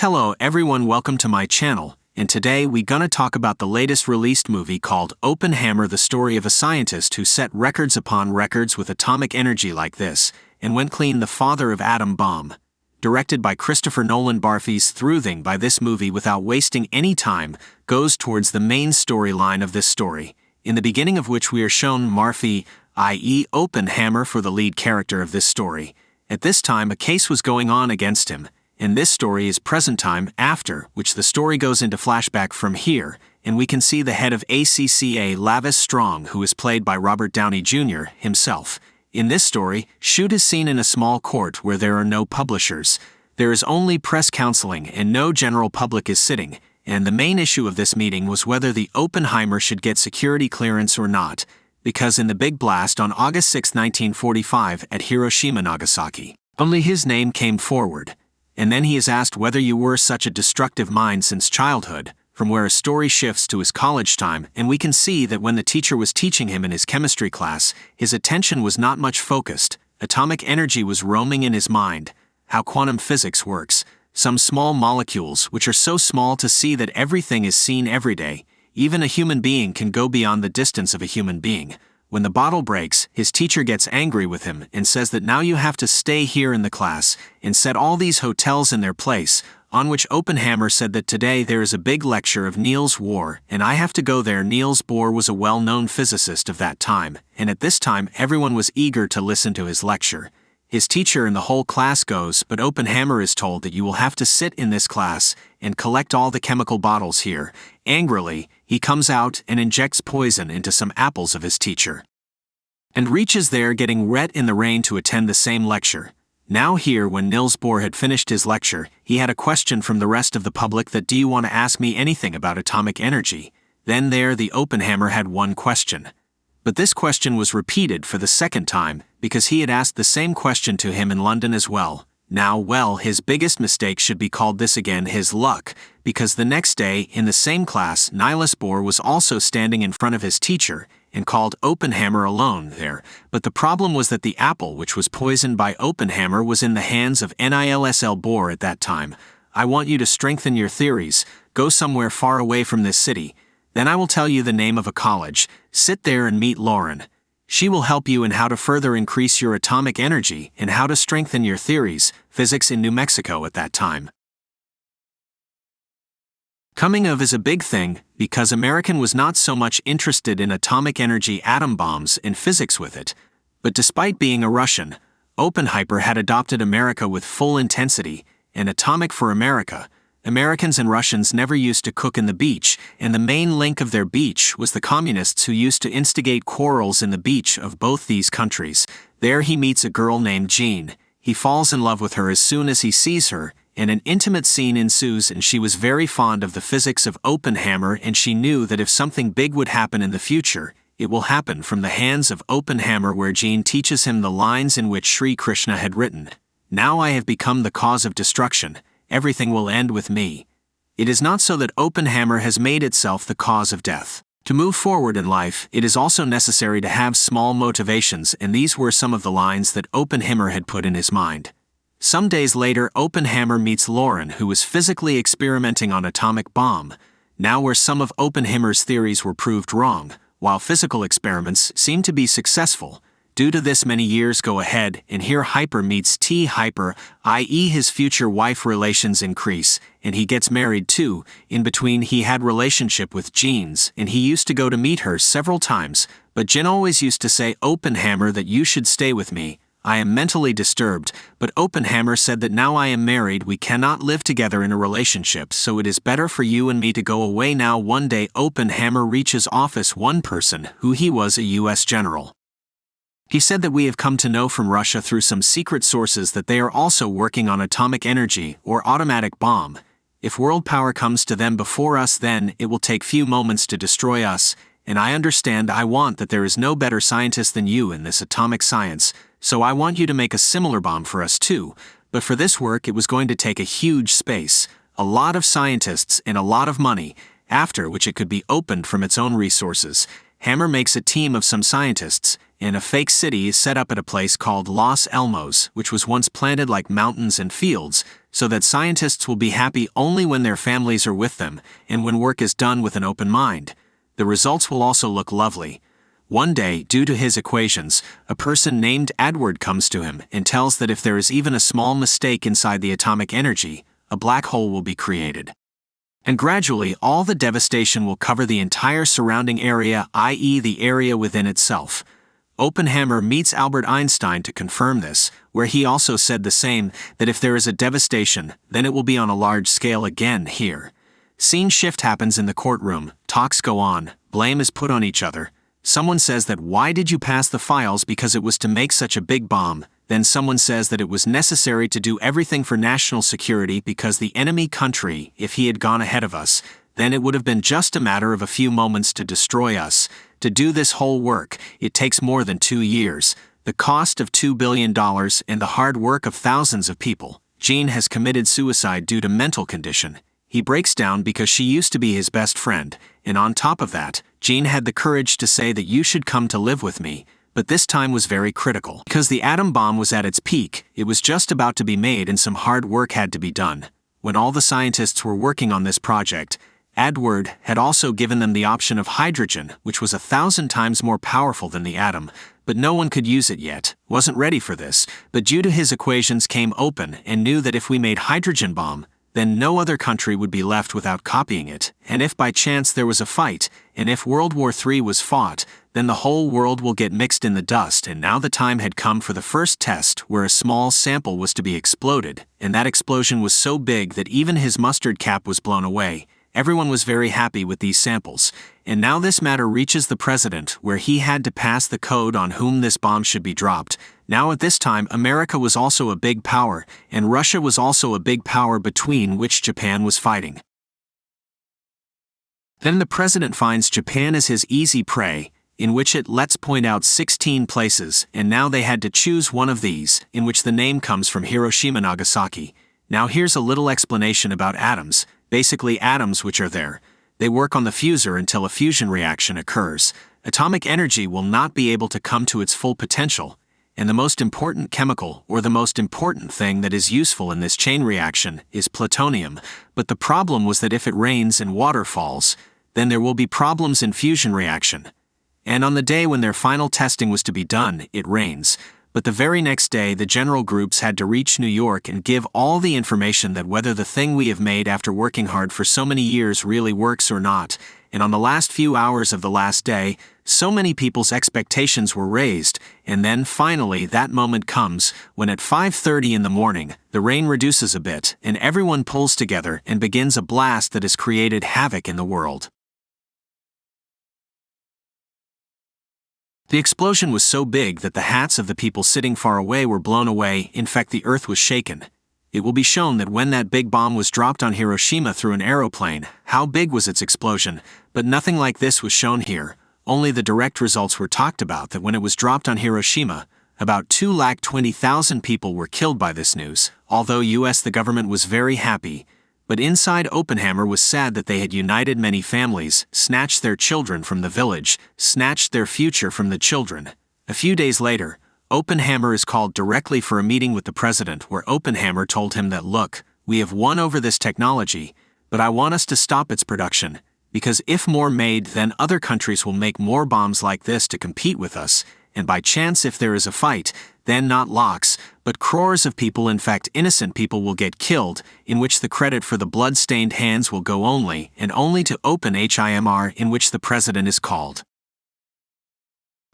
Hello everyone, welcome to my channel, and today we gonna talk about the latest released movie called Oppenheimer, the story of a scientist who set records upon records with atomic energy like this, and went clean, the father of atom bomb. Directed by Christopher Nolan, Barfy's through thing by this movie without wasting any time goes towards the main storyline of this story, in the beginning of which we are shown Marfy, i.e. Oppenheimer, for the lead character of this story. At this time a case was going on against him, and this story is present time, after which the story goes into flashback from here, and we can see the head of ACCA, Lavis Strong, who is played by Robert Downey Jr. himself. In this story, shoot is seen in a small court where there are no publishers. There is only press counseling and no general public is sitting, and the main issue of this meeting was whether the Oppenheimer should get security clearance or not, because in the big blast on August 6, 1945 at Hiroshima, Nagasaki, only his name came forward. And then he is asked whether you were such a destructive mind since childhood, from where a story shifts to his college time, and we can see that when the teacher was teaching him in his chemistry class, his attention was not much focused. Atomic energy was roaming in his mind, how quantum physics works, some small molecules which are so small to see that everything is seen every day, even a human being can go beyond the distance of a human being. When the bottle breaks, his teacher gets angry with him and says that now you have to stay here in the class and set all these hotels in their place, on which Oppenheimer said that today there is a big lecture of Niels Bohr and I have to go there. Niels Bohr was a well-known physicist of that time, and at this time everyone was eager to listen to his lecture. His teacher and the whole class goes, but Oppenheimer is told that you will have to sit in this class and collect all the chemical bottles here. Angrily, he comes out and injects poison into some apples of his teacher, and reaches there, getting wet in the rain, to attend the same lecture. Now here, when Niels Bohr had finished his lecture, he had a question from the rest of the public that, do you want to ask me anything about atomic energy? Then there the Oppenheimer had one question. But this question was repeated for the second time, because he had asked the same question to him in London as well. Now, well, his biggest mistake should be called this again his luck, because the next day, in the same class, Niels Bohr was also standing in front of his teacher, and called Oppenheimer alone there, but the problem was that the apple which was poisoned by Oppenheimer was in the hands of Niels Bohr at that time. I want you to strengthen your theories, go somewhere far away from this city, then I will tell you the name of a college, sit there and meet Lauren. She will help you in how to further increase your atomic energy and how to strengthen your theories, physics in New Mexico at that time. Coming of is a big thing, because American was not so much interested in atomic energy, atom bombs, and physics with it. But despite being a Russian, Oppenheimer had adopted America with full intensity, and atomic for America. Americans and Russians never used to cook in the beach, and the main link of their beach was the communists who used to instigate quarrels in the beach of both these countries. There he meets a girl named Jean. He falls in love with her as soon as he sees her, and an intimate scene ensues, and she was very fond of the physics of Oppenheimer, and she knew that if something big would happen in the future, it will happen from the hands of Oppenheimer, where Jean teaches him the lines in which Sri Krishna had written, "Now I have become the cause of destruction, everything will end with me." It is not so that Oppenheimer has made itself the cause of death. To move forward in life, it is also necessary to have small motivations, and these were some of the lines that Oppenheimer had put in his mind. Some days later, Oppenheimer meets Lauren, who was physically experimenting on atomic bomb. Now where some of Oppenheimer's theories were proved wrong, while physical experiments seemed to be successful. Due to this, many years go ahead, and here Hyper meets T. Hyper, i.e. his future wife. Relations increase, and he gets married too. In between he had relationship with Jean's, and he used to go to meet her several times, but Jean always used to say, Oppenheimer, that you should stay with me. I am mentally disturbed, but Oppenheimer said that now I am married we cannot live together in a relationship, so it is better for you and me to go away now. One day Oppenheimer reaches office one person, who he was a U.S. general. He said that we have come to know from Russia through some secret sources that they are also working on atomic energy or automatic bomb. If world power comes to them before us, then it will take few moments to destroy us, and I understand. I want that there is no better scientist than you in this atomic science, so I want you to make a similar bomb for us too. But for this work it was going to take a huge space, a lot of scientists and a lot of money, after which it could be opened from its own resources. Hammer makes a team of some scientists, and a fake city is set up at a place called Los Alamos, which was once planted like mountains and fields, so that scientists will be happy only when their families are with them, and when work is done with an open mind. The results will also look lovely. One day, due to his equations, a person named Edward comes to him and tells that if there is even a small mistake inside the atomic energy, a black hole will be created. And gradually all the devastation will cover the entire surrounding area, i.e. the area within itself. Oppenheimer meets Albert Einstein to confirm this, where he also said the same, that if there is a devastation, then it will be on a large scale again here. Scene shift happens in the courtroom, talks go on, blame is put on each other. Someone says that why did you pass the files because it was to make such a big bomb, then someone says that it was necessary to do everything for national security because the enemy country, if he had gone ahead of us, then it would have been just a matter of a few moments to destroy us. To do this whole work, it takes more than 2 years, the cost of $2 billion and the hard work of thousands of people. Gene has committed suicide due to mental condition. He breaks down because she used to be his best friend, and on top of that, Gene had the courage to say that you should come to live with me, but this time was very critical. Because the atom bomb was at its peak, it was just about to be made and some hard work had to be done. When all the scientists were working on this project, Edward had also given them the option of hydrogen, which was 1,000 times more powerful than the atom, but no one could use it yet, wasn't ready for this, but due to his equations came open and knew that if we made hydrogen bomb, then no other country would be left without copying it, and if by chance there was a fight, and if World War III was fought, then the whole world will get mixed in the dust, and now the time had come for the first test where a small sample was to be exploded, and that explosion was so big that even his mustard cap was blown away. Everyone was very happy with these samples, and now this matter reaches the president where he had to pass the code on whom this bomb should be dropped. Now at this time America was also a big power, and Russia was also a big power between which Japan was fighting. Then the president finds Japan as his easy prey, in which it lets point out 16 places, and now they had to choose one of these, in which the name comes from Hiroshima Nagasaki. Now here's a little explanation about atoms. Basically atoms which are there. They work on the fusor until a fusion reaction occurs. Atomic energy will not be able to come to its full potential, and the most important chemical, or the most important thing that is useful in this chain reaction, is plutonium. But the problem was that if it rains and water falls, then there will be problems in fusion reaction. And on the day when their final testing was to be done, it rains. But the very next day the general groups had to reach New York and give all the information that whether the thing we have made after working hard for so many years really works or not. And on the last few hours of the last day, so many people's expectations were raised, and then finally that moment comes, when at 5:30 in the morning, the rain reduces a bit, and everyone pulls together and begins a blast that has created havoc in the world. The explosion was so big that the hats of the people sitting far away were blown away, in fact the earth was shaken. It will be shown that when that big bomb was dropped on Hiroshima through an aeroplane, how big was its explosion, but nothing like this was shown here. Only the direct results were talked about, that when it was dropped on Hiroshima, about 220,000 people were killed by this news, although the government was very happy. But inside Oppenheimer was sad that they had united many families, snatched their children from the village, snatched their future from the children. A few days later, Oppenheimer is called directly for a meeting with the president, where Oppenheimer told him that, look, we have won over this technology, but I want us to stop its production, because if more made, then other countries will make more bombs like this to compete with us, and by chance if there is a fight, then not lakhs, but crores of people, in fact innocent people, will get killed, in which the credit for the blood-stained hands will go only to Oppenheimer, in which the president is called.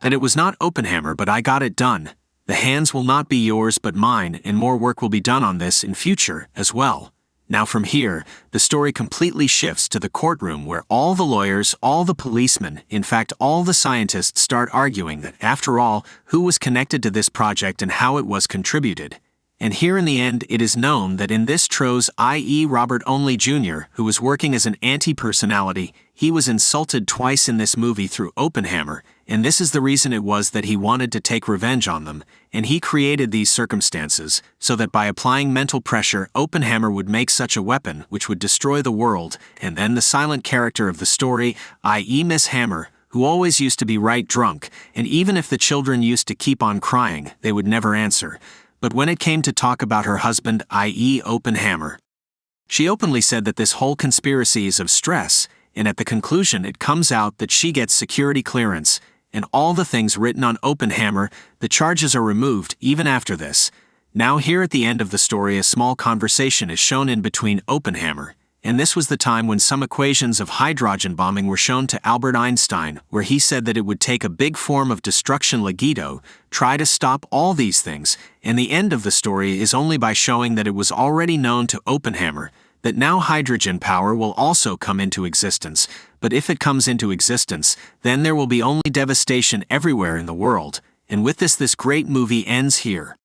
And it was not Oppenheimer, but I got it done. The hands will not be yours but mine, and more work will be done on this in future as well. Now from here, the story completely shifts to the courtroom, where all the lawyers, all the policemen, in fact all the scientists start arguing that, after all, who was connected to this project and how it was contributed. And here in the end it is known that in this Troes, i.e. Robert Onley Jr., who was working as an anti-personality, he was insulted twice in this movie through Oppenheimer, and this is the reason it was that he wanted to take revenge on them, and he created these circumstances, so that by applying mental pressure Oppenheimer would make such a weapon which would destroy the world, and then the silent character of the story, i.e. Miss Hammer, who always used to be right drunk, and even if the children used to keep on crying, they would never answer. But when it came to talk about her husband, i.e. Oppenheimer, she openly said that this whole conspiracy is of stress, and at the conclusion it comes out that she gets security clearance, and all the things written on Oppenheimer, the charges are removed even after this. Now here at the end of the story a small conversation is shown in between Oppenheimer, and this was the time when some equations of hydrogen bombing were shown to Albert Einstein, where he said that it would take a big form of destruction ligido, try to stop all these things, and the end of the story is only by showing that it was already known to Oppenheimer, that now hydrogen power will also come into existence, but if it comes into existence, then there will be only devastation everywhere in the world, and with this great movie ends here.